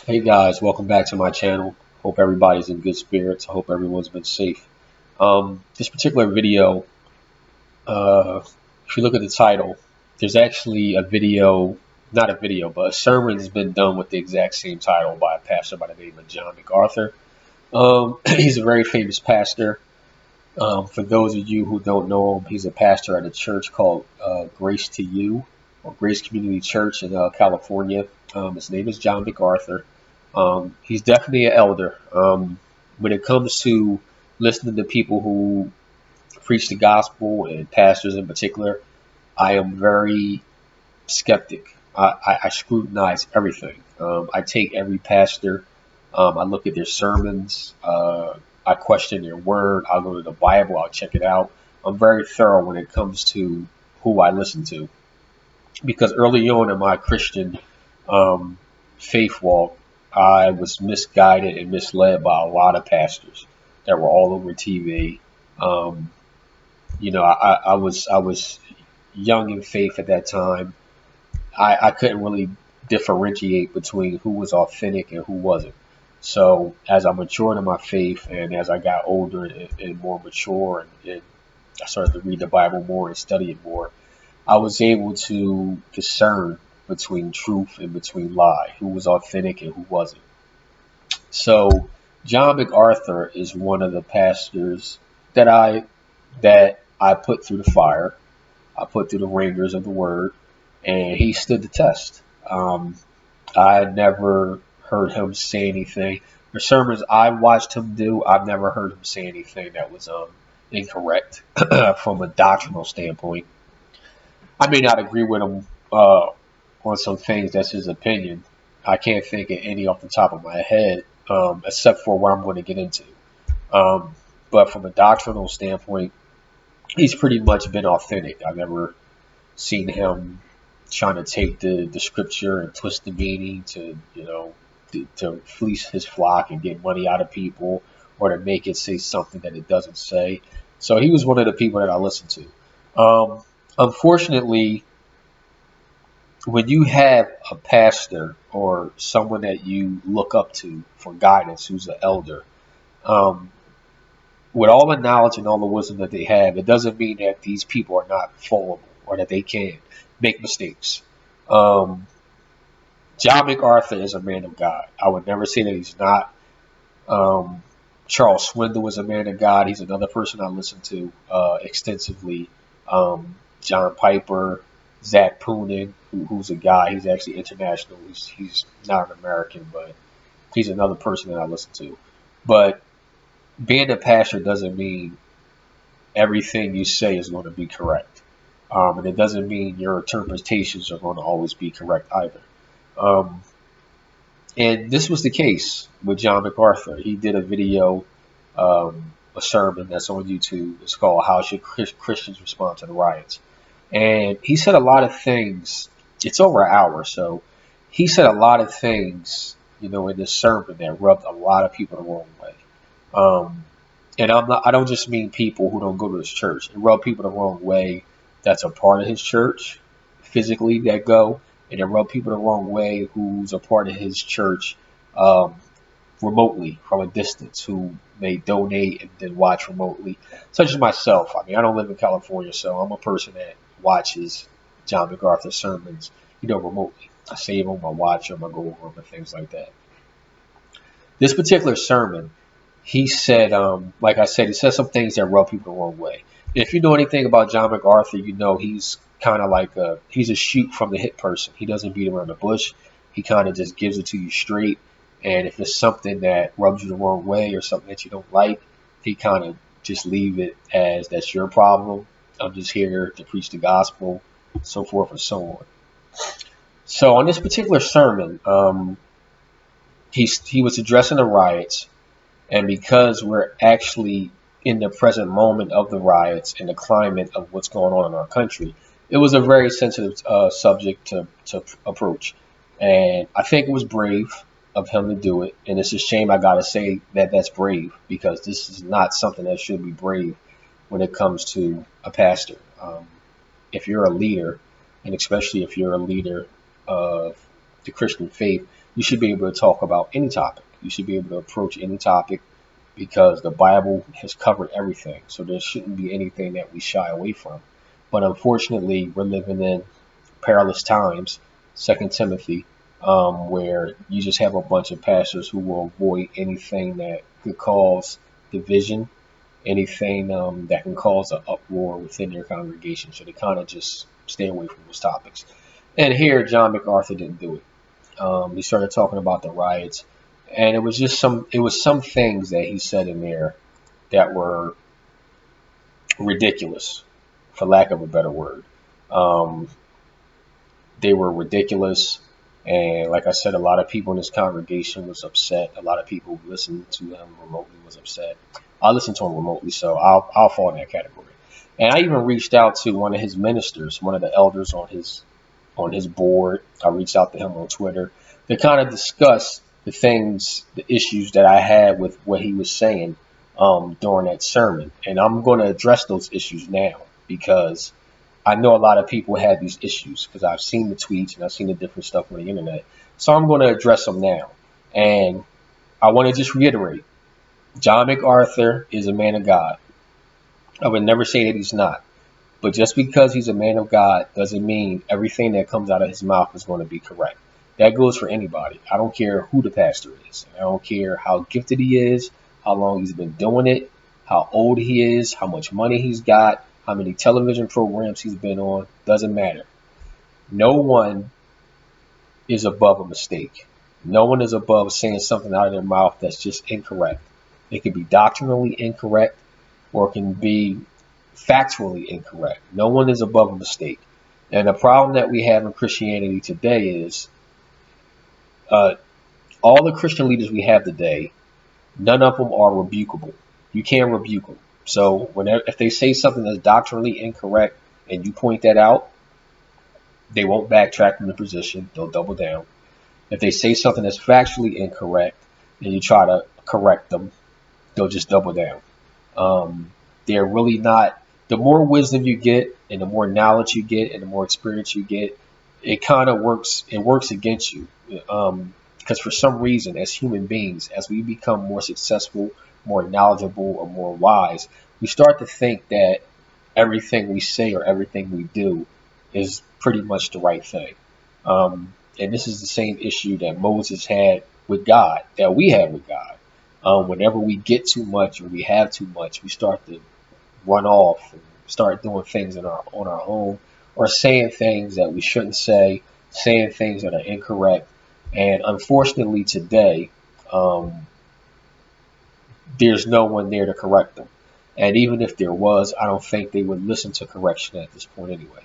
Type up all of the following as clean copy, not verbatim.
Hey guys, welcome back to my channel. Hope everybody's in good spirits. I hope everyone's been safe. This particular video, if you look at the title, there's actually a video, not a video, but a sermon has been done with the exact same title by a pastor by the name of John MacArthur. He's a very famous pastor. For those of you who don't know him, he's a pastor at a church called Grace to You, or Grace Community Church in California. His name is John MacArthur. He's definitely an elder. When it comes to listening to people who preach the gospel and pastors in particular, I am very skeptic. I scrutinize everything. I take every pastor. I look at their sermons. I question their word. I'll go to the Bible. I'll check it out. I'm very thorough when it comes to who I listen to, because early on in my Christian faith walk, I was misguided and misled by a lot of pastors that were all over TV. Um, I was young in faith at that time. I couldn't really differentiate between who was authentic and who wasn't. So as I matured in my faith and as I got older and more mature and I started to read the Bible more and study it more, I was able to discern between truth and between lie, who was authentic and who wasn't. So John MacArthur is one of the pastors that I put through the fire. I put through the ringers of the word, and he stood the test. Um, I had never heard him say anything. The sermons I watched him do, I've never heard him say anything that was incorrect from a doctrinal standpoint. I may not agree with him on some things. That's his opinion. I can't think of any off the top of my head, except for what I'm going to get into. Um, but from a doctrinal standpoint, he's pretty much been authentic. I've never seen him trying to take the scripture and twist the meaning to, to fleece his flock and get money out of people, or to make it say something that it doesn't say. So he was one of the people that I listened to. Unfortunately, when you have a pastor or someone that you look up to for guidance, who's an elder, um, with all the knowledge and all the wisdom that they have, it doesn't mean that these people are not fallible or that they can make mistakes. Um, John MacArthur is a man of God. I would never say that he's not. Um, Charles Swindle was a man of God. He's another person I listen to extensively. John Piper, Zach Poonen, who's a guy. He's actually international. He's not an American, but he's another person that I listen to. But being a pastor doesn't mean everything you say is going to be correct. And it doesn't mean your interpretations are going to always be correct either. Um, and this was the case with John MacArthur. He did a video, a sermon that's on YouTube. It's called "How Should Christians Respond to the Riots?" And he said a lot of things. It's over an hour, so he said a lot of things, in this sermon that rubbed a lot of people the wrong way. Um, and I don't just mean people who don't go to his church. It rubbed people the wrong way that's a part of his church physically that go, and it rubbed people the wrong way who's a part of his church um, remotely from a distance, who may donate and then watch remotely, such as myself. I mean, I don't live in California, so I'm a person that watches John MacArthur sermons, remotely. I save them, I watch them, I go over them, and things like that. This particular sermon, he said, like I said, he said some things that rub people the wrong way. If you know anything about John MacArthur, you know he's kind of like he's a shoot from the hip person. He doesn't beat around the bush. He kind of just gives it to you straight. And if it's something that rubs you the wrong way or something that you don't like, he kind of just leave it as that's your problem. I'm just here to preach the gospel, so forth and so on. So on this particular sermon, he was addressing the riots. And because we're actually in the present moment of the riots and the climate of what's going on in our country, it was a very sensitive subject to approach. And I think it was brave of him to do it. And it's a shame I got to say that that's brave, because this is not something that should be brave when it comes to a pastor. If you're a leader, and especially if you're a leader of the Christian faith, you should be able to talk about any topic. You should be able to approach any topic because the Bible has covered everything. So there shouldn't be anything that we shy away from. But unfortunately, we're living in perilous times, Second Timothy, where you just have a bunch of pastors who will avoid anything that could cause division, anything that can cause an uproar within their congregation. So they kind of just stay away from those topics. And here, John MacArthur didn't do it. He started talking about the riots, and it was some things that he said in there that were ridiculous, for lack of a better word. They were ridiculous, and like I said, a lot of people in this congregation was upset. A lot of people who listened to him remotely was upset. I listened to him remotely, so I'll fall in that category. And I even reached out to one of his ministers, one of the elders on his board. I reached out to him on Twitter to kind of discuss the issues that I had with what he was saying during that sermon. And I'm going to address those issues now because I know a lot of people have these issues because I've seen the tweets and I've seen the different stuff on the internet. So I'm going to address them now. And I want to just reiterate, John MacArthur is a man of God. I would never say that he's not. But just because he's a man of God doesn't mean everything that comes out of his mouth is going to be correct. That goes for anybody. I don't care who the pastor is. I don't care how gifted he is, how long he's been doing it, how old he is, how much money he's got, how many television programs he's been on. Doesn't matter. No one is above a mistake. No one is above saying something out of their mouth that's just incorrect. It can be doctrinally incorrect or it can be factually incorrect. No one is above a mistake. And the problem that we have in Christianity today is all the Christian leaders we have today, none of them are rebukable. You can't rebuke them. So if they say something that's doctrinally incorrect and you point that out, they won't backtrack from the position. They'll double down. If they say something that's factually incorrect and you try to correct them, they'll just double down. They're really not. The more wisdom you get and the more knowledge you get and the more experience you get, it kind of works. It works against you. Because for some reason, as human beings, as we become more successful, more knowledgeable, or more wise, we start to think that everything we say or everything we do is pretty much the right thing. And this is the same issue that Moses had with God, that we have with God. Whenever we get too much or we have too much, we start to run off and start doing things on our own or saying things that we shouldn't say, saying things that are incorrect. And unfortunately today, there's no one there to correct them. And even if there was, I don't think they would listen to correction at this point anyway.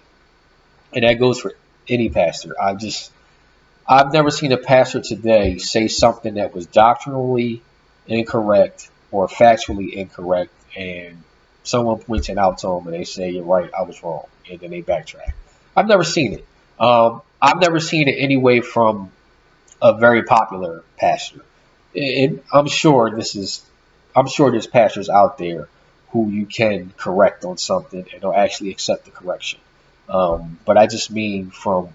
And that goes for any pastor. I've never seen a pastor today say something that was doctrinally incorrect or factually incorrect, and someone points it out to them and they say, "You're right, I was wrong," and then they backtrack. I've never seen it. I've never seen it anyway from a very popular pastor. And I'm sure there's pastors out there who you can correct on something and they'll actually accept the correction. But I just mean from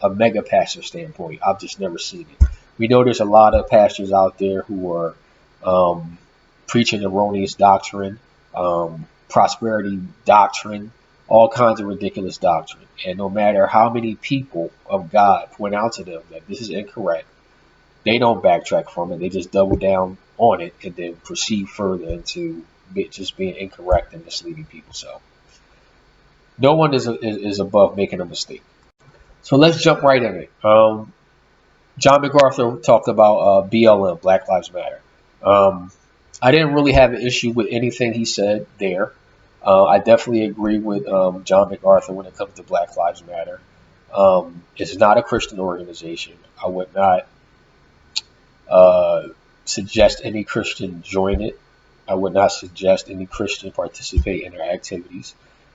a mega pastor standpoint, I've just never seen it. We know there's a lot of pastors out there who are preaching erroneous doctrine, prosperity doctrine, all kinds of ridiculous doctrine. And no matter how many people of God point out to them that this is incorrect, they don't backtrack from it. They just double down on it and then proceed further into just being incorrect and misleading people. So no one is above making a mistake. So let's jump right in it. John MacArthur talked about BLM, Black Lives Matter. I didn't really have an issue with anything he said there. I definitely agree with John MacArthur when it comes to Black Lives Matter. It's not a Christian organization. I would not suggest any Christian join it. I would not suggest any Christian participate in their activities.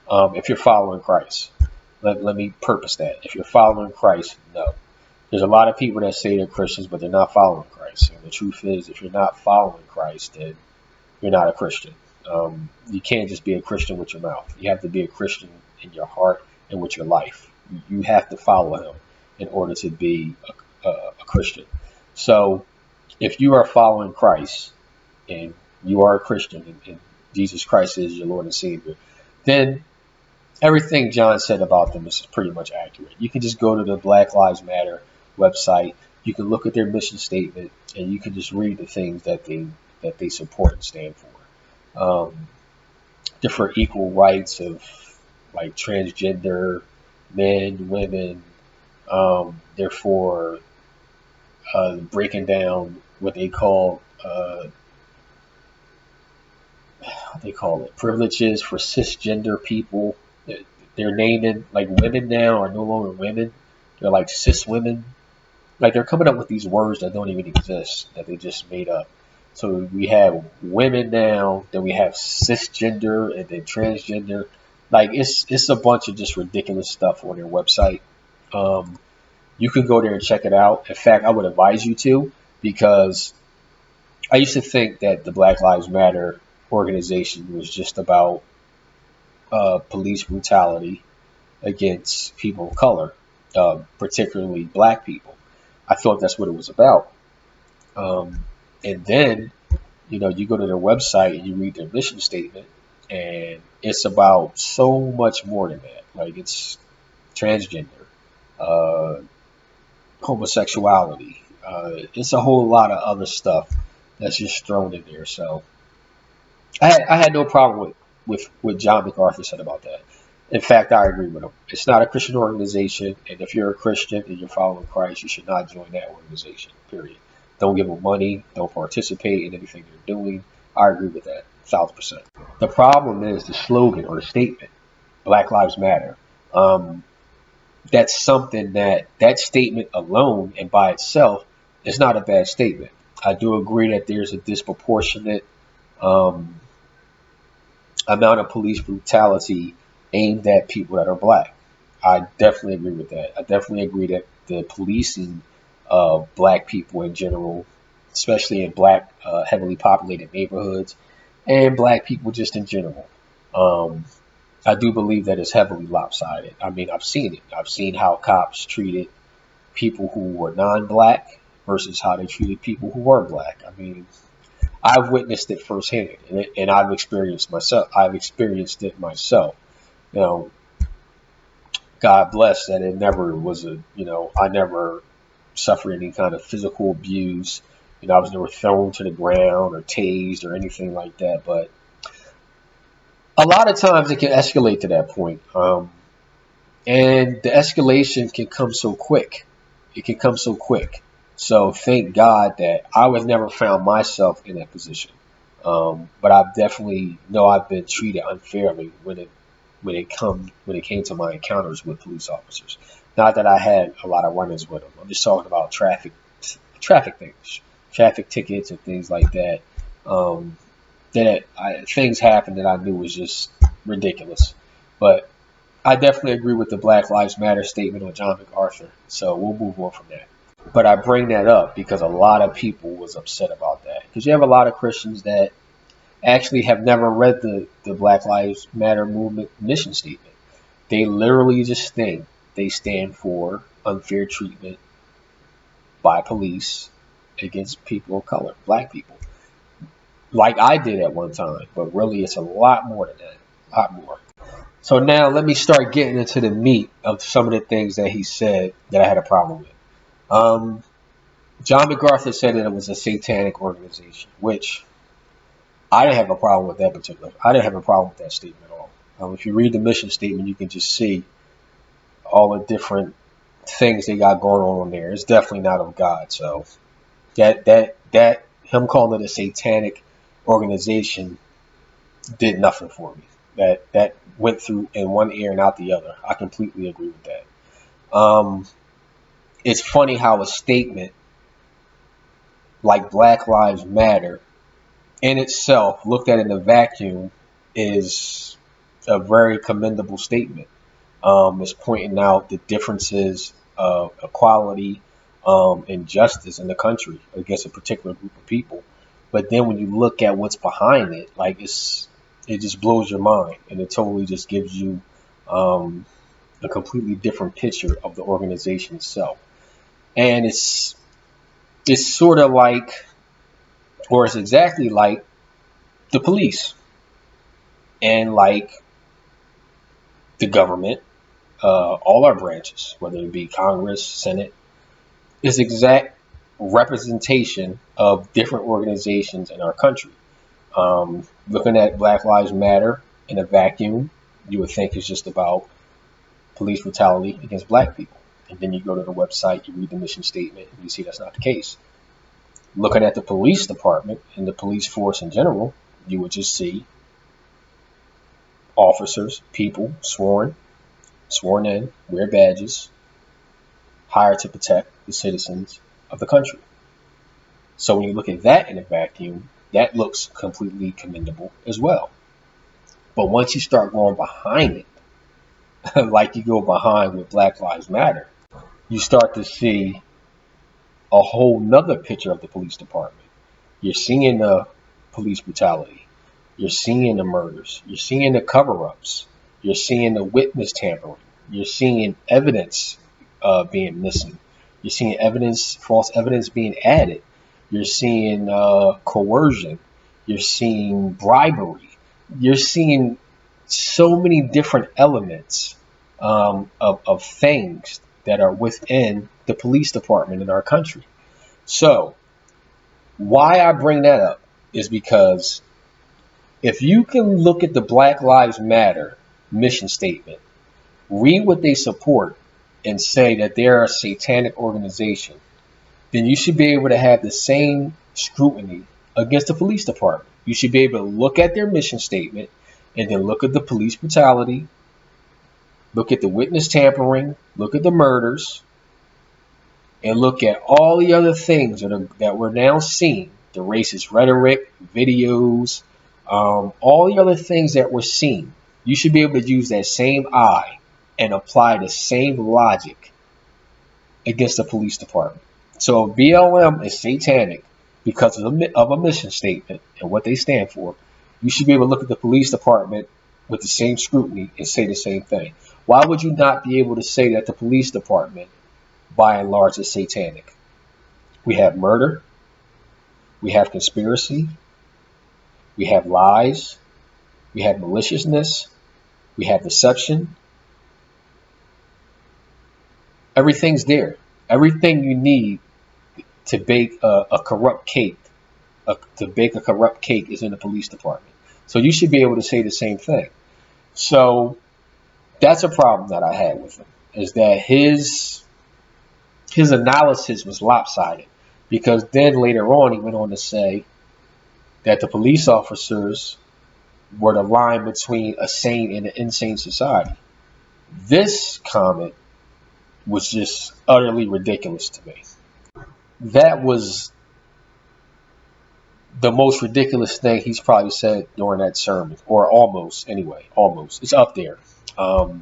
If you're following Christ, let me purpose that. If you're following Christ, no. There's a lot of people that say they're Christians, but they're not following Christ. And the truth is, if you're not following Christ, then you're not a Christian. You can't just be a Christian with your mouth. You have to be a Christian in your heart and with your life. You have to follow him in order to be a Christian. So if you are following Christ and you are a Christian and Jesus Christ is your Lord and Savior, then everything John said about them is pretty much accurate. You can just go to the Black Lives Matter website. You can look at their mission statement, and you can just read the things that they support and stand for. Different equal rights of like transgender men, women. Therefore, breaking down what they call privileges for cisgender people. They're naming like women now are no longer women. They're like cis women. Like they're coming up with these words that don't even exist, that they just made up. So we have women now, then we have cisgender and then transgender. Like it's a bunch of just ridiculous stuff on their website. You can go there and check it out. In fact, I would advise you to, because I used to think that the Black Lives Matter organization was just about police brutality against people of color, particularly black people. I thought that's what it was about. And then, you go to their website and you read their mission statement, and it's about so much more than that. Like it's transgender, uh, homosexuality. It's a whole lot of other stuff that's just thrown in there. So I had no problem with what John MacArthur said about that. In fact, I agree with him. It's not a Christian organization, and if you're a Christian and you're following Christ, you should not join that organization, period. Don't give them money. Don't participate in anything they're doing. I agree with that, 1,000%. The problem is the slogan or the statement, Black Lives Matter. That's something that statement alone and by itself is not a bad statement. I do agree that there's a disproportionate um, amount of police brutality aimed at people that are black. I definitely agree with that. I definitely agree that the policing of black people in general, especially in black, heavily populated neighborhoods, and black people just in general, um, I do believe that it's heavily lopsided. I mean, I've seen it. I've seen how cops treated people who were non-black versus how they treated people who were black. I mean, I've witnessed it firsthand, and I've experienced myself. I've experienced it myself. You know, God bless that it never was I never suffered any kind of physical abuse. I was never thrown to the ground or tased or anything like that. But a lot of times it can escalate to that point. And the escalation can come so quick. It can come so quick. So thank God that I was never found myself in that position. But I've definitely know I've been treated unfairly when it came to my encounters with police officers. Not that I had a lot of run-ins with them. I'm just talking about traffic things, traffic tickets and things like that. Things happened that I knew was just ridiculous. But I definitely agree with the Black Lives Matter statement on John MacArthur. So we'll move on from that. But I bring that up because a lot of people was upset about that. Because you have a lot of Christians that actually have never read the Black Lives Matter movement mission statement. They literally just think they stand for unfair treatment by police against people of color, black people. Like I did at one time, but really it's a lot more than that. A lot more. So now let me start getting into the meat of some of the things that he said that I had a problem with. Um, John MacArthur said that it was a satanic organization, which I didn't have a problem with that particular. I didn't have a problem with that statement at all. If you read the mission statement, you can just see all the different things they got going on there. It's definitely not of God. So that him calling it a satanic organization did nothing for me. That went through in one ear and out the other. I completely agree with that. It's funny how a statement like Black Lives Matter in itself, looked at in a vacuum, is a very commendable statement. It's pointing out the differences of equality and justice in the country against a particular group of people. But then when you look at what's behind it, like it just blows your mind, and it totally just gives you a completely different picture of the organization itself. And it's sort of like, or it's exactly like the police and like the government, all our branches, whether it be Congress, Senate, is exact representation of different organizations in our country. Looking at Black Lives Matter in a vacuum, you would think it's just about police brutality against black people. And then you go to the website, you read the mission statement, and you see that's not the case. Looking at the police department and the police force in general, you would just see officers, people sworn in, wear badges, hired to protect the citizens of the country. So when you look at that in a vacuum, that looks completely commendable as well. But once you start going behind it, like you go behind with Black Lives Matter, you start to see a whole nother picture of the police department. You're seeing the police brutality. You're seeing the murders. You're seeing the cover-ups. You're seeing the witness tampering. You're seeing evidence being missing. You're seeing false evidence being added. You're seeing coercion. You're seeing bribery. You're seeing so many different elements of things that are within the police department in our country. So why I bring that up is because if you can look at the Black Lives Matter mission statement, read what they support, and say that they're a satanic organization, then you should be able to have the same scrutiny against the police department. You should be able to look at their mission statement and then look at the police brutality, look at the witness tampering, look at the murders, and look at all the other things that we're now seeing, the racist rhetoric, videos, all the other things that we're seeing. You should be able to use that same eye and apply the same logic against the police department. So if BLM is satanic because of a mission statement and what they stand for, you should be able to look at the police department with the same scrutiny and say the same thing. Why would you not be able to say that the police department, by and large, is satanic? We have murder, we have conspiracy, we have lies, we have maliciousness, we have deception. Everything's there. Everything you need to bake a corrupt cake, is in the police department. So you should be able to say the same thing. So that's a problem that I had with him, is that his analysis was lopsided, because then later on he went on to say that the police officers were the line between a sane and an insane society. This comment was just utterly ridiculous to me. That was the most ridiculous thing he's probably said during that sermon, or almost anyway. Almost, it's up there. To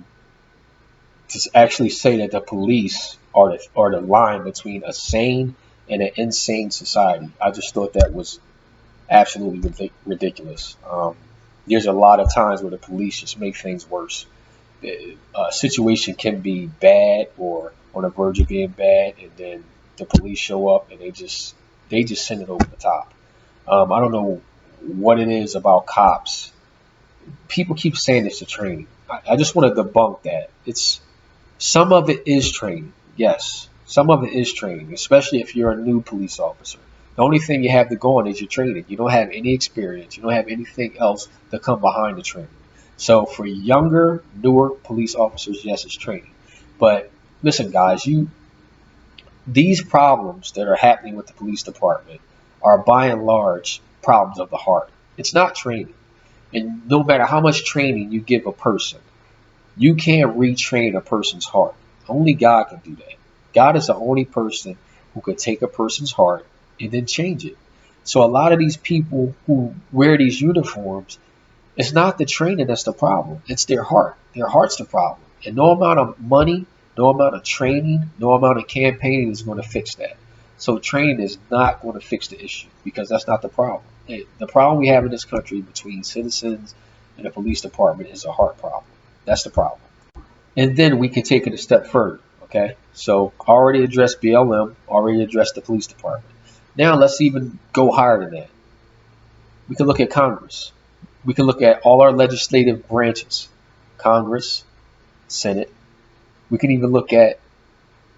actually say that the police are the line between a sane and an insane society, I just thought that was absolutely ridiculous. There's a lot of times where the police just make things worse. A situation can be bad or on the verge of being bad, and then the police show up and they just send it over the top. I don't know what it is about cops. People keep saying it's a training. I just want to debunk that. Some of it is training. Yes, some of it is training, especially if you're a new police officer. The only thing you have to go on is your training. You don't have any experience. You don't have anything else to come behind the training. So for younger, newer police officers, yes, it's training. But listen, guys, these problems that are happening with the police department are by and large problems of the heart. It's not training. And no matter how much training you give a person, you can't retrain a person's heart. Only God can do that. God is the only person who can take a person's heart and then change it. So a lot of these people who wear these uniforms, it's not the training that's the problem. It's their heart. Their heart's the problem. And no amount of money, no amount of training, no amount of campaigning is going to fix that. So training is not going to fix the issue, because that's not the problem. The problem we have in this country between citizens and the police department is a heart problem. That's the problem. And then we can take it a step further. Okay, so already addressed BLM, already addressed the police department. Now let's even go higher than that. We can look at Congress. We can look at all our legislative branches, Congress, Senate. We can even look at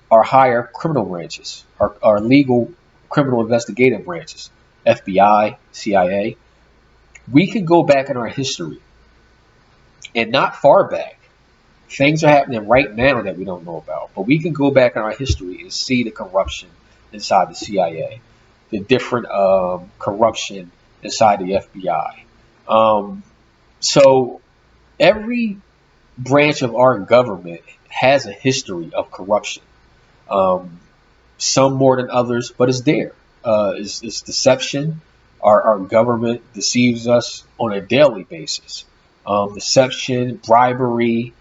our higher criminal branches, our legal criminal investigative branches, FBI, CIA. We can go back in our history, and not far back. Things are happening right now that we don't know about, but we can go back in our history and see the corruption inside the CIA, the different corruption inside the FBI. So every branch of our government has a history of corruption. Um, some more than others, but it's there. It's deception. Our government deceives us on a daily basis. Deception, bribery,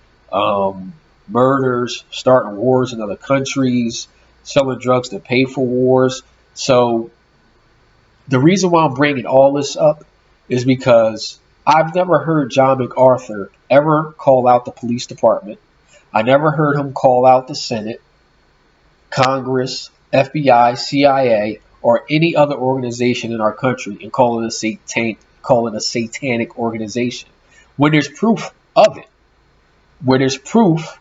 murders, starting wars in other countries, selling drugs to pay for wars. So the reason why I'm bringing all this up is because I've never heard John MacArthur ever call out the police department. I never heard him call out the Senate, Congress, FBI, CIA, or any other organization in our country and call it a satanic organization. When there's proof of it, when there's proof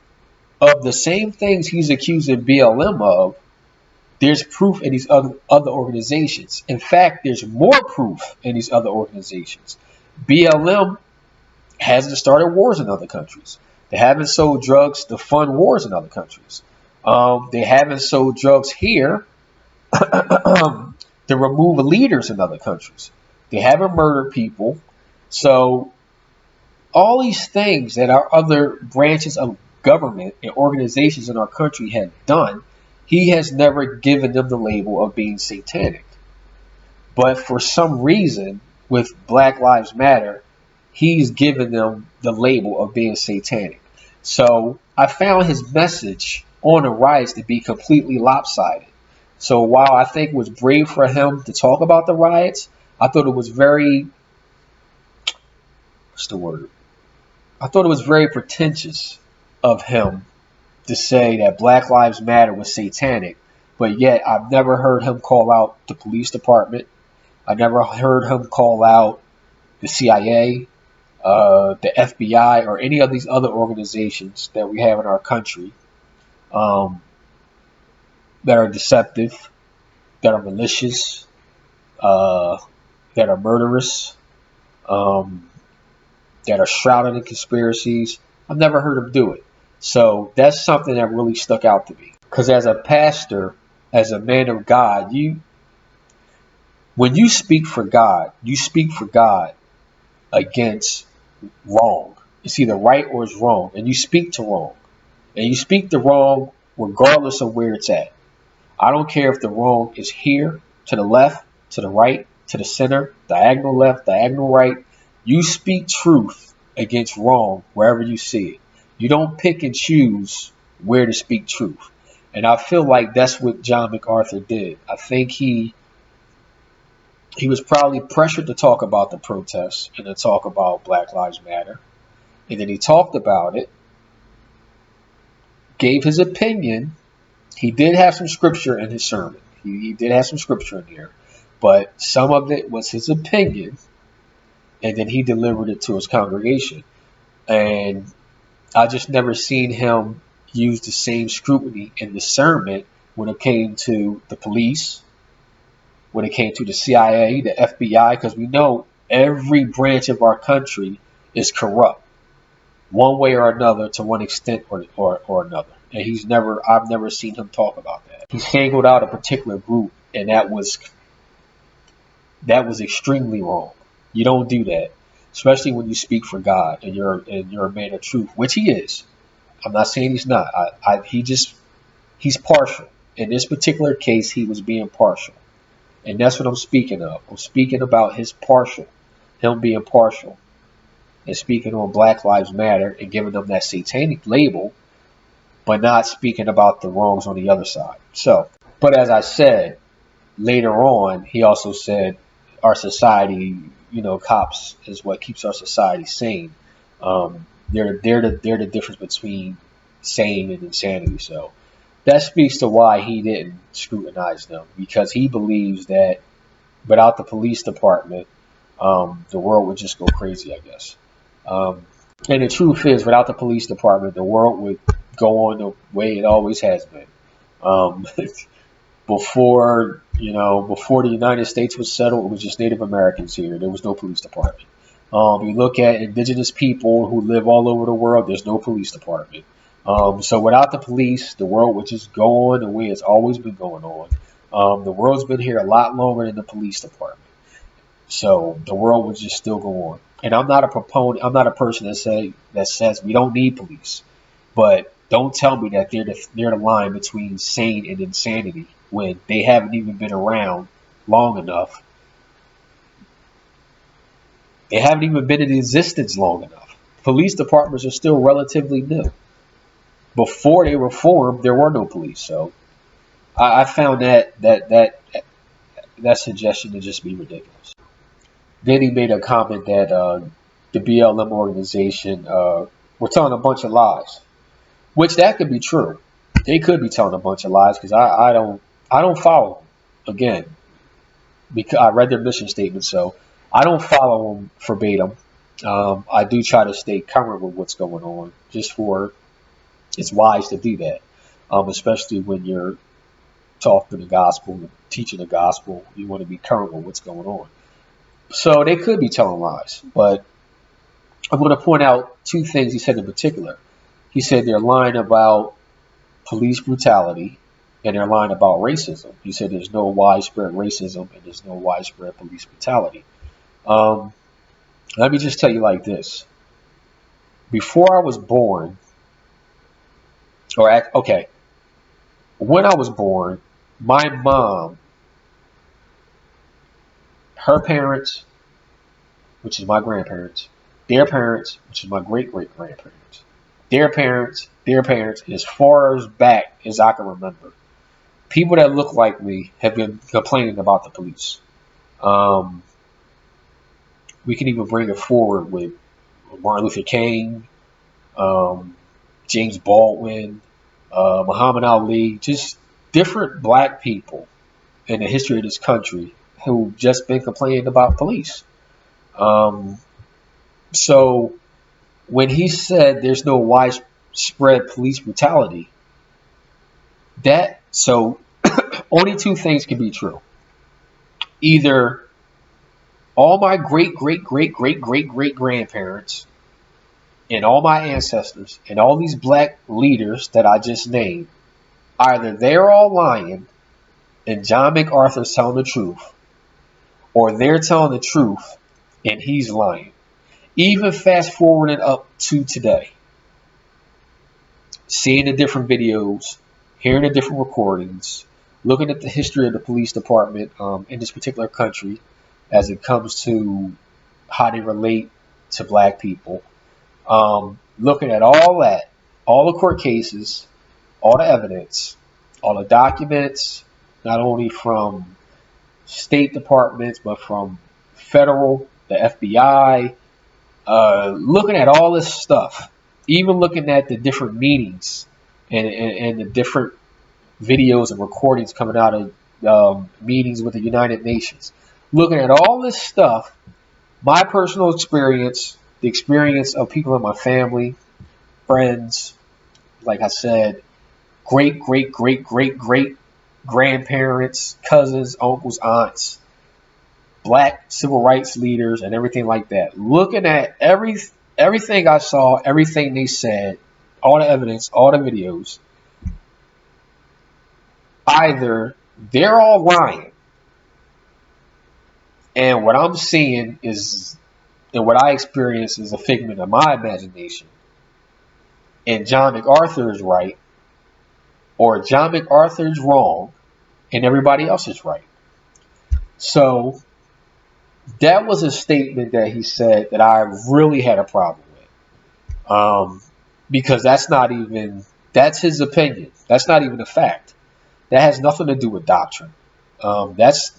of the same things he's accusing BLM of, there's proof in these other organizations. In fact, there's more proof in these other organizations. BLM hasn't started wars in other countries. They haven't sold drugs to fund wars in other countries. They haven't sold drugs here to remove leaders in other countries. They haven't murdered people. So all these things that our other branches of government and organizations in our country have done, he has never given them the label of being satanic. But for some reason, with Black Lives Matter, he's given them the label of being satanic. So I found his message on the riots to be completely lopsided. So while I think it was brave for him to talk about the riots, I thought it was very, what's the word? I thought it was very pretentious of him to say that Black Lives Matter was satanic, but yet I've never heard him call out the police department. I never heard him call out the CIA, the FBI, or any of these other organizations that we have in our country that are deceptive, that are malicious, that are murderous, that are shrouded in conspiracies. I've never heard him do it. So that's something that really stuck out to me. Because as a pastor, as a man of God, when you speak for God, you speak for God against wrong. It's either right or it's wrong. And you speak to wrong. And you speak to wrong regardless of where it's at. I don't care if the wrong is here, to the left, to the right, to the center, diagonal left, diagonal right. You speak truth against wrong wherever you see it. You don't pick and choose where to speak truth. And I feel like that's what John MacArthur did. I think he was probably pressured to talk about the protests and to talk about Black Lives Matter. And then he talked about it, gave his opinion. He did have some scripture in his sermon. He did have some scripture in there. But some of it was his opinion. And then he delivered it to his congregation. And I just never seen him use the same scrutiny and discernment when it came to the police, when it came to the CIA, the FBI, because we know every branch of our country is corrupt, one way or another, to one extent or another. And I've never seen him talk about that. He singled out a particular group, and that was extremely wrong. You don't do that, especially when you speak for God and you're a man of truth, which he is. I'm not saying he's not. He's partial. In this particular case, he was being partial. And that's what I'm speaking of. I'm speaking about him being partial, and speaking on Black Lives Matter and giving them that satanic label, but not speaking about the wrongs on the other side. So, but as I said, later on, he also said our society, cops is what keeps our society sane. They're the difference between sane and insanity. So that speaks to why he didn't scrutinize them, because he believes that without the police department, the world would just go crazy, I guess. Um, and the truth is, without the police department, the world would go on the way it always has been. Um, before the United States was settled, it was just Native Americans here. There was no police department. You look at indigenous people who live all over the world. There's no police department. So without the police, the world would just go on the way it's always been going on. The world's been here a lot longer than the police department. So the world would just still go on. And I'm not a proponent. I'm not a person that says we don't need police. But don't tell me that they're the line between sane and insanity when they haven't even been around long enough. They haven't even been in existence long enough. Police departments are still relatively new. Before they were formed, there were no police. So I found that suggestion to just be ridiculous. Then he made a comment that the BLM organization were telling a bunch of lies, which that could be true. They could be telling a bunch of lies because I don't follow them. Again, because I read their mission statement, so I don't follow them verbatim. I do try to stay current with what's going on, just for it's wise to do that, especially when you're talking the gospel, teaching the gospel. You want to be current with what's going on. So they could be telling lies, but I'm going to point out two things he said in particular. He said they're lying about police brutality and they're lying about racism. He said there's no widespread racism and there's no widespread police brutality. Let me just tell you like this. Before I was born, when I was born, my mom, her parents, which is my grandparents, their parents, which is my great-great-grandparents, their parents, as far as back as I can remember, people that look like me have been complaining about the police. We can even bring it forward with Martin Luther King, James Baldwin, Muhammad Ali, just different black people in the history of this country who just been complaining about police. So when he said there's no widespread police brutality, so only two things can be true. Either all my great grandparents and all my ancestors and all these black leaders that I just named, either they're all lying and John MacArthur's telling the truth, or they're telling the truth and he's lying. Even fast forwarding up to today, seeing the different videos, hearing the different recordings, looking at the history of the police department in this particular country as it comes to how they relate to black people, looking at all that, all the court cases, all the evidence, all the documents, not only from state departments, but from federal, the FBI, looking at all this stuff, even looking at the different meetings and the different videos and recordings coming out of meetings with the United Nations, looking at all this stuff, my personal experience, the experience of people in my family, friends, like I said, great grandparents, cousins, uncles, aunts, black civil rights leaders, and everything like that. Looking at everything I saw, everything they said, all the evidence, all the videos, either they're all lying, and what I'm seeing is, and what I experience is a figment of my imagination, and John MacArthur is right, or John MacArthur is wrong, and everybody else is right. So that was a statement that he said that I really had a problem with, because that's his opinion. That's not even a fact. That has nothing to do with doctrine. That's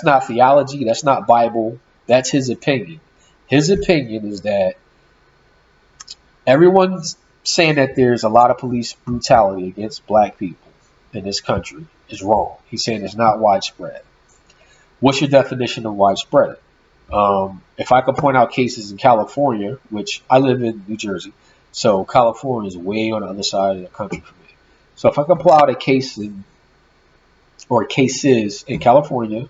not theology. That's not Bible. That's his opinion. His opinion is that everyone's saying that there's a lot of police brutality against black people. in this country is wrong. He's saying it's not widespread. What's your definition of widespread? If I could point out cases in California, which I live in New Jersey, so California is way on the other side of the country for me. So if I could pull out a case or cases in California,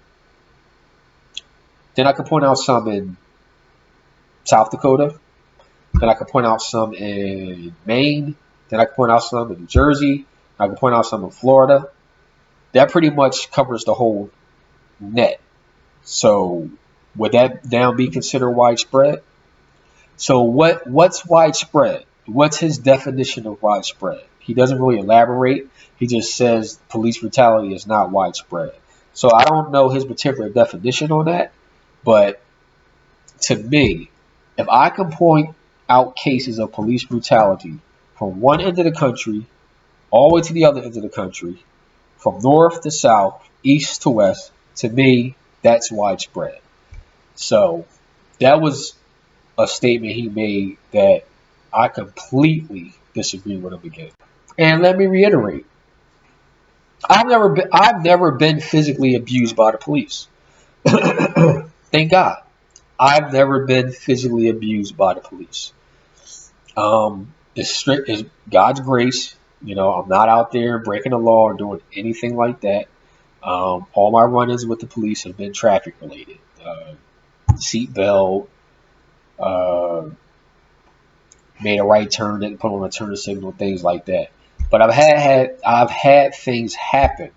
then I could point out some in South Dakota, then I could point out some in Maine, then I could point out some in New Jersey, I could point out some in Florida. That pretty much covers the whole net. So would that now be considered widespread? So what's widespread? What's his definition of widespread? He doesn't really elaborate. He just says police brutality is not widespread. So I don't know his particular definition on that, but to me, if I can point out cases of police brutality from one end of the country all the way to the other end of the country, from north to south, east to west, to me, that's widespread. So that was a statement he made that I completely disagree with him again. And let me reiterate, I've never been physically abused by the police. Thank God. I've never been physically abused by the police. It's God's grace. You know, I'm not out there breaking the law or doing anything like that. All my run-ins with the police have been traffic related. Seat belt, made a right turn, didn't put on a turn signal, things like that. But I've had things happen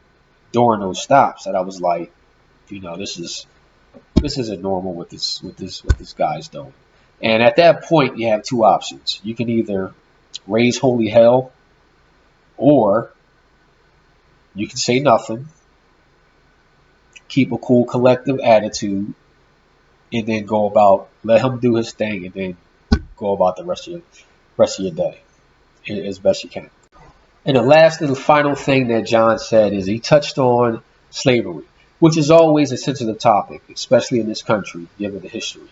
during those stops that I was like, you know, this isn't normal what this guy's doing. And at that point, you have two options. You can either raise holy hell, or you can say nothing, keep a cool collective attitude, and then let him do his thing, and then go about the rest of your day as best you can. And the last little final thing that John said is he touched on slavery, which is always a sensitive topic, especially in this country, given the history.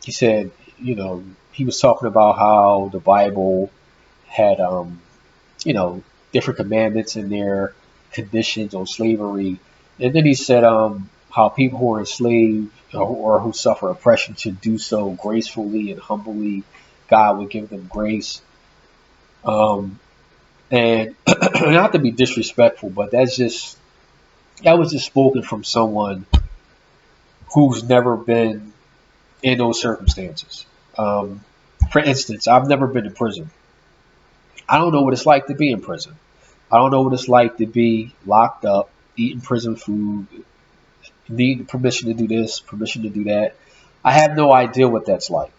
He said, you know, he was talking about how the Bible had, different commandments in there, conditions on slavery. And then he said how people who are enslaved or who suffer oppression should do so gracefully and humbly. God would give them grace. And not to be disrespectful, but that was just spoken from someone who's never been in those circumstances. For instance, I've never been to prison. I don't know what it's like to be in prison. I don't know what it's like to be locked up, eating prison food, needing permission to do this, permission to do that. I have no idea what that's like.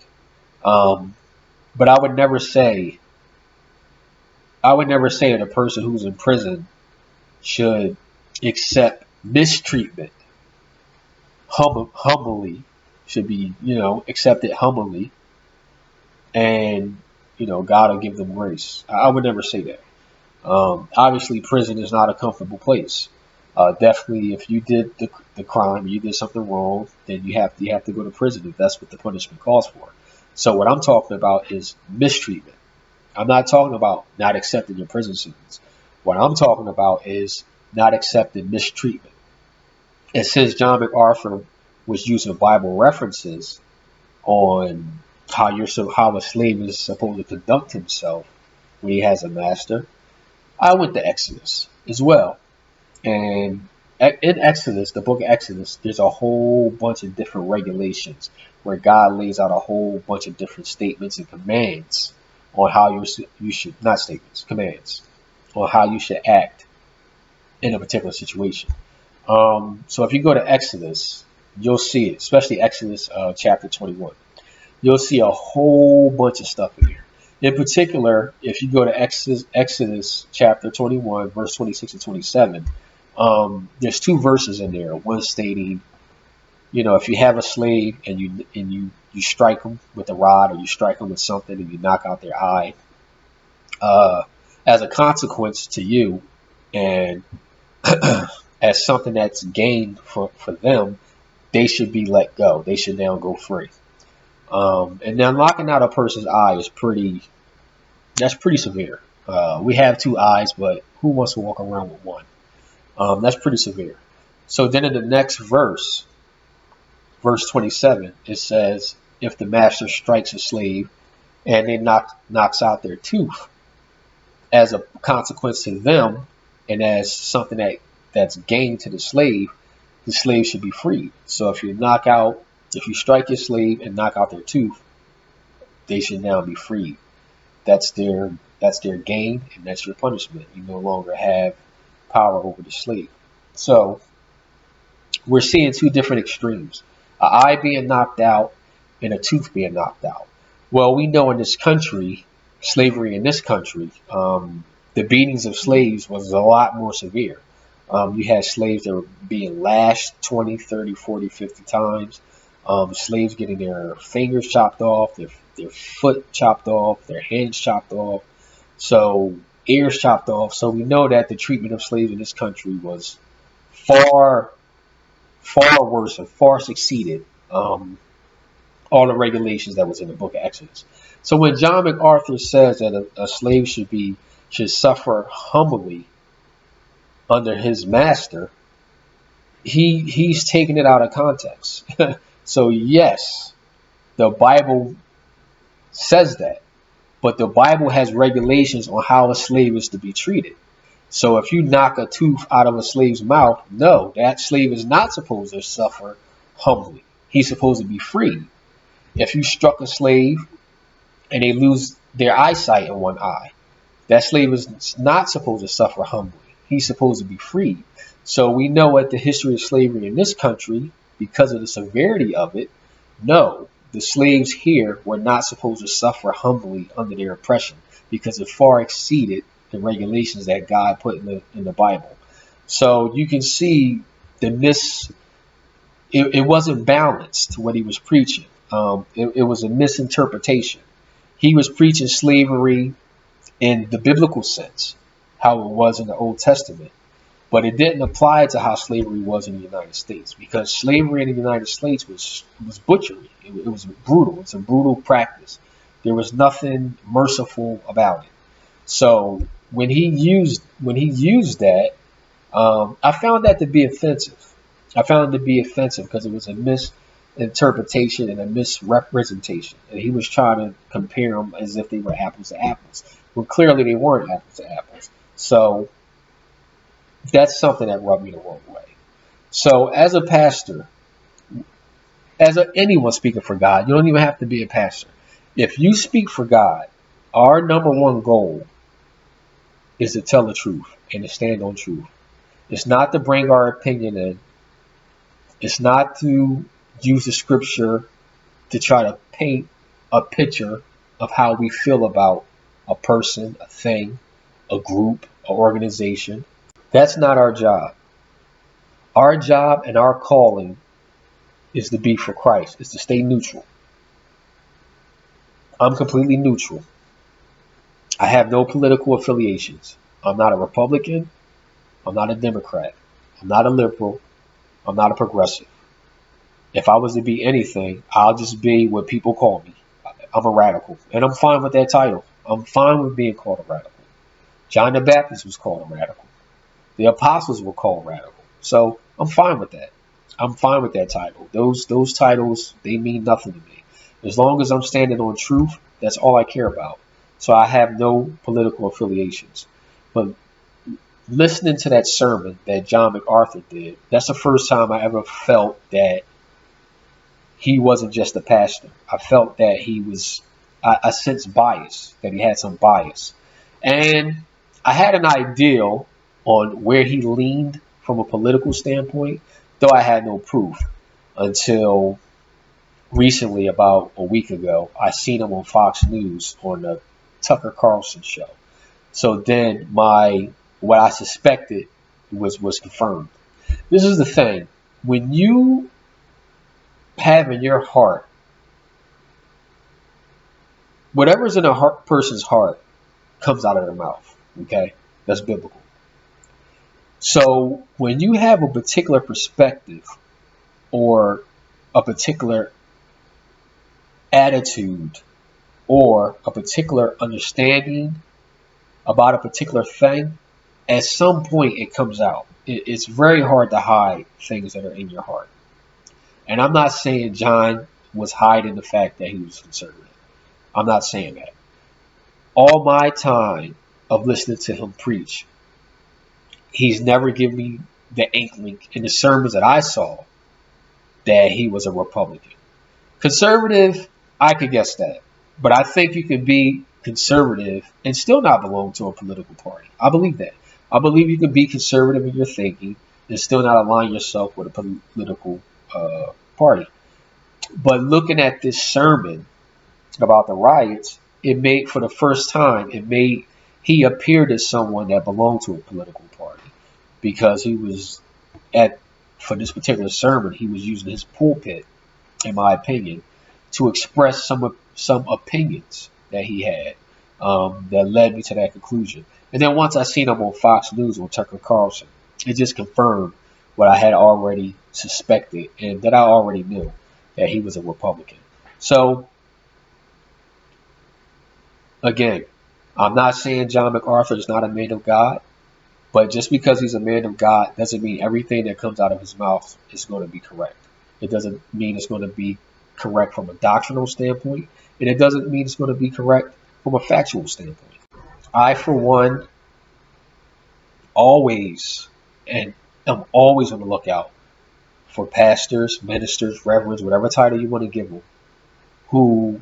But I would never say that a person who's in prison should accept mistreatment humbly, should be, accepted humbly, and, God will give them grace. I would never say that. Obviously, prison is not a comfortable place. Definitely, if you did the crime, you did something wrong, then you have to go to prison if that's what the punishment calls for. So what I'm talking about is mistreatment. I'm not talking about not accepting your prison sentence. What I'm talking about is not accepting mistreatment. And since John MacArthur was using Bible references on how a slave is supposed to conduct himself when he has a master, I went to Exodus as well. And in Exodus, the book of Exodus, there's a whole bunch of different regulations where God lays out a whole bunch of different statements and commands on how you should, not statements, commands on how you should act in a particular situation. So if you go to Exodus, you'll see it, especially Exodus chapter 21. You'll see a whole bunch of stuff in there. In particular, if you go to Exodus chapter 21, verse 26 and 27, there's two verses in there. One stating, if you have a slave and you strike them with a rod, or you strike them with something and you knock out their eye, as a consequence to you, and as something that's gained for them, they should be let go. They should now go free. And then knocking out a person's eye that's pretty severe. We have two eyes, but Who wants to walk around with one? That's pretty severe. So then in the next verse, verse 27, it says, if the master strikes a slave and they knocks out their tooth as a consequence to them and as something that's gained to the slave should be freed. So if you strike your slave and knock out their tooth, they should now be freed. That's their gain and that's your punishment. You no longer have power over the slave. So we're seeing two different extremes: an eye being knocked out and a tooth being knocked out. Well, we know in this country, slavery in this country, the beatings of slaves was a lot more severe. You had slaves that were being lashed 20, 30, 40, 50 times. Slaves getting their fingers chopped off, their foot chopped off, their hands chopped off, so ears chopped off. So we know that the treatment of slaves in this country was far, far worse and far succeeded all the regulations that was in the book of Exodus. So when John MacArthur says that a slave should suffer humbly under his master, he's taking it out of context. So yes, the Bible says that, but the Bible has regulations on how a slave is to be treated. So if you knock a tooth out of a slave's mouth, no, that slave is not supposed to suffer humbly. He's supposed to be free. If you struck a slave and they lose their eyesight in one eye, that slave is not supposed to suffer humbly. He's supposed to be freed. So we know at the history of slavery in this country, because of the severity of it, no, the slaves here were not supposed to suffer humbly under their oppression because it far exceeded the regulations that God put in the Bible. So you can see it wasn't balanced what he was preaching. It was a misinterpretation. He was preaching slavery in the biblical sense, how it was in the Old Testament. But it didn't apply to how slavery was in the United States, because slavery in the United States was butchery. It was brutal. It's a brutal practice. There was nothing merciful about it. So when he used that, I found that to be offensive. I found it to be offensive because it was a misinterpretation and a misrepresentation, and he was trying to compare them as if they were apples to apples. Well, clearly they weren't apples to apples. So that's something that rubbed me the wrong way. So as a pastor, anyone speaking for God, you don't even have to be a pastor. If you speak for God, our number one goal is to tell the truth and to stand on truth. It's not to bring our opinion in. It's not to use the scripture to try to paint a picture of how we feel about a person, a thing, a group, an organization. That's not our job. Our job and our calling is to be for Christ, is to stay neutral. I'm completely neutral. I have no political affiliations. I'm not a Republican. I'm not a Democrat. I'm not a liberal. I'm not a progressive. If I was to be anything, I'll just be what people call me. I'm a radical. And I'm fine with that title. I'm fine with being called a radical. John the Baptist was called a radical. The apostles were called radical. So I'm fine with that. I'm fine with that title. Those titles, they mean nothing to me. As long as I'm standing on truth, that's all I care about. So I have no political affiliations. But listening to that sermon that John MacArthur did, that's the first time I ever felt that he wasn't just a pastor. I felt that I sensed bias, that he had some bias. And I had an idea on where he leaned from a political standpoint, though I had no proof until recently, about a week ago. I seen him on Fox News on the Tucker Carlson show. So then what I suspected was confirmed. This is the thing. When you have in your heart, whatever's in a person's heart comes out of their mouth. Okay? That's biblical. So when you have a particular perspective or a particular attitude or a particular understanding about a particular thing, at some point it comes out. It's very hard to hide things that are in your heart. And I'm not saying John was hiding the fact that he was conservative. I'm not saying that. All my time of listening to him preach, he's never given me the inkling in the sermons that I saw that he was a Republican. Conservative, I could guess that. But I think you can be conservative and still not belong to a political party. I believe that. I believe you can be conservative in your thinking and still not align yourself with a political party. But looking at this sermon about the riots, it made, for the first time, he appeared as someone that belonged to a political party, because he was for this particular sermon, he was using his pulpit, in my opinion, to express some opinions that he had, that led me to that conclusion. And then once I seen him on Fox News with Tucker Carlson, it just confirmed what I had already suspected and that I already knew, that he was a Republican. So again, I'm not saying John MacArthur is not a man of God, but just because he's a man of God doesn't mean everything that comes out of his mouth is going to be correct. It doesn't mean it's going to be correct from a doctrinal standpoint, and it doesn't mean it's going to be correct from a factual standpoint. I, for one, always, and I'm always on the lookout for pastors, ministers, reverends, whatever title you want to give them, who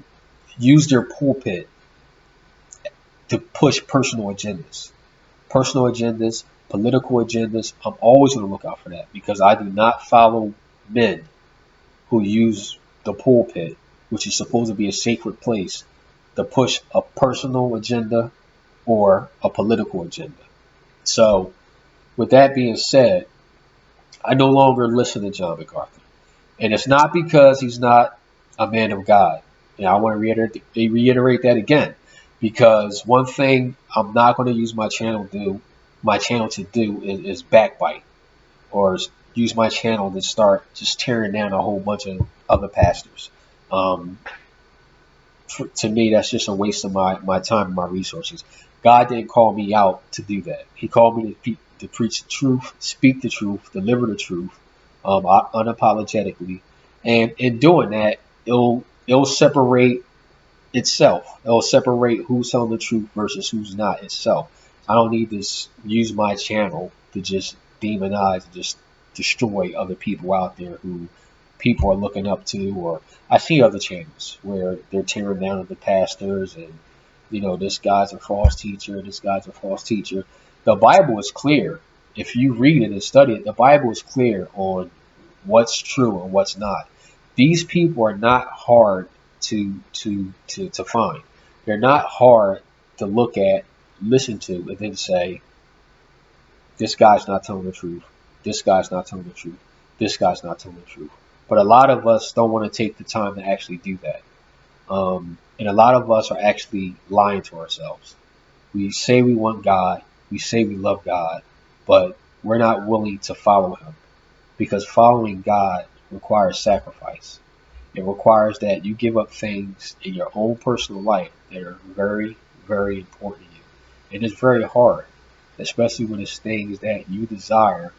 use their pulpit to push personal agendas. Personal agendas, political agendas. I'm always on the lookout for that, because I do not follow men who use the pulpit, which is supposed to be a sacred place, to push a personal agenda or a political agenda. So, with that being said, I no longer listen to John MacArthur. And it's not because he's not a man of God. And I want to reiterate that again, because one thing I'm not going to use my channel to do is backbite, or use my channel to start just tearing down a whole bunch of other pastors. To me, that's just a waste of my time and my resources. God didn't call me out to do that. He called me to preach the truth, speak the truth, deliver the truth, unapologetically. And in doing that, it'll separate itself. It'll separate who's telling the truth versus who's not itself. I don't need to use my channel to just demonize and just destroy other people out there who people are looking up to. Or I see other channels where they're tearing down the pastors and, this guy's a false teacher, this guy's a false teacher. The Bible is clear. If you read it and study it, the Bible is clear on what's true and what's not. These people are not hard to find. They're not hard to look at, listen to, and then say, this guy's not telling the truth. This guy's not telling the truth. This guy's not telling the truth. But a lot of us don't want to take the time to actually do that. And a lot of us are actually lying to ourselves. We say we want God. We say we love God. But we're not willing to follow him. Because following God requires sacrifice. It requires that you give up things in your own personal life that are very, very important to you. And it's very hard, especially when it's things that you desire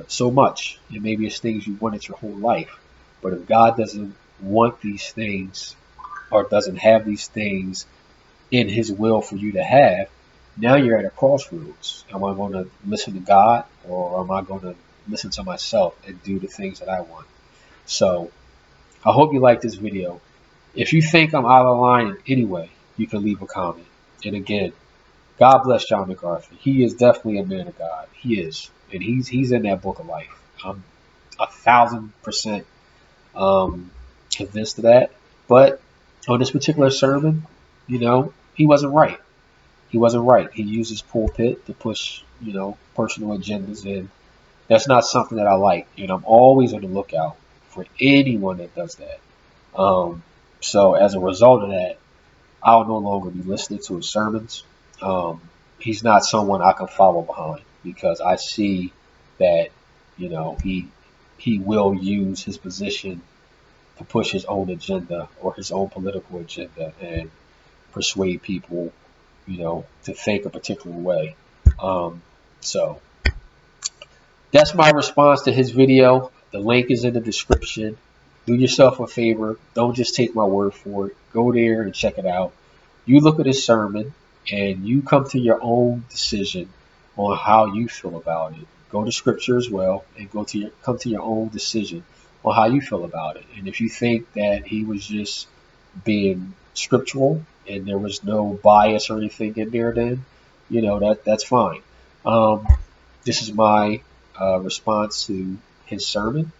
so much. And maybe it's things you wanted your whole life. But if God doesn't want these things, or doesn't have these things in his will for you to have, now you're at a crossroads. Am I going to listen to God, or am I going to listen to myself and do the things that I want? So I hope you like this video. If you think I'm out of line in any way, you can leave a comment. And again, God bless John MacArthur. He is definitely a man of God. He is. And he's in that book of life. I'm 1,000% convinced of that. But on this particular sermon, he wasn't right. He wasn't right. He used his pulpit to push, personal agendas, and that's not something that I like. And I'm always on the lookout for anyone that does that. So as a result of that, I'll no longer be listening to his sermons. He's not someone I can follow behind, because I see that, he will use his position to push his own agenda or his own political agenda and persuade people, to think a particular way. So that's my response to his video. The link is in the description. Do yourself a favor. Don't just take my word for it. Go there and check it out. You look at his sermon and you come to your own decision on how you feel about it. Go to scripture as well and come to your own decision on how you feel about it. And if you think that he was just being scriptural and there was no bias or anything in there, then that's fine. Um, this is my response to his sermon.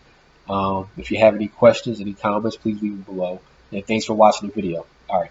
If you have any questions, any comments, please leave them below. And thanks for watching the video. All right.